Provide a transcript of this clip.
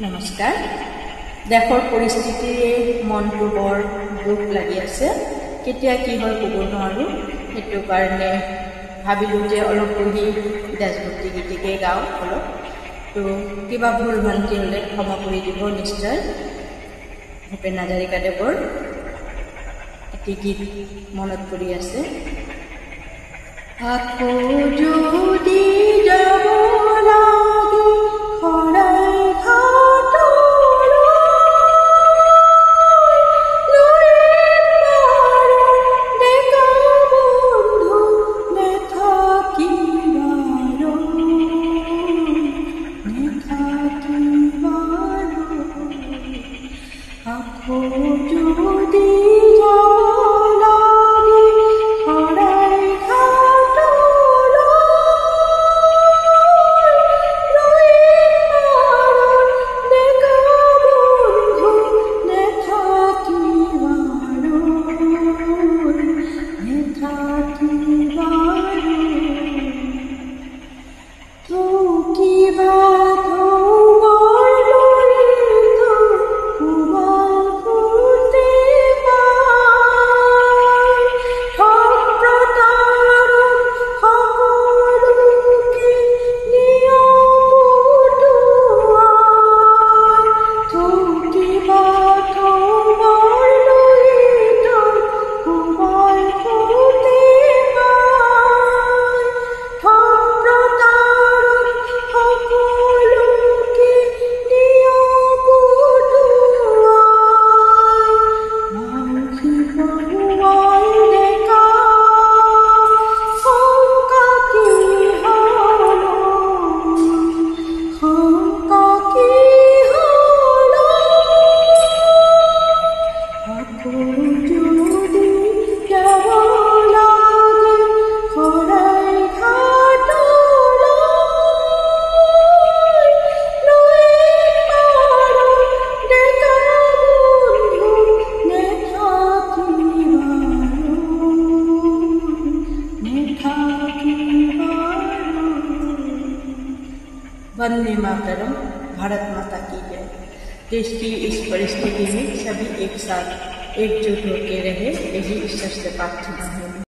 নমস্কাৰ। দেশৰ পৰিস্থিতিৰে মনটো বৰ দুখ লাগি আছে। কেতিয়া কি হয় ক'ব নোৱাৰোঁ। সেইটো কাৰণে ভাবিলোঁ যে অলপ বহি দেশভক্তি গীতিকে গাওঁ অলপ। তো কিবা ভুল ভ্ৰান্তি হ'লে ক্ষমা কৰি দিব নিশ্চয়। ভূপেন হাজৰিকাদেৱৰ এটি গীত মনত পৰি আছে। আকৌ যদি যাব লাগে খৰাই वंदे मातरम, भारत माता की जय। देश की इस परिस्थिति में सभी एक साथ एकजुट होकर रहे, यही ईश्वर से प्रार्थना है।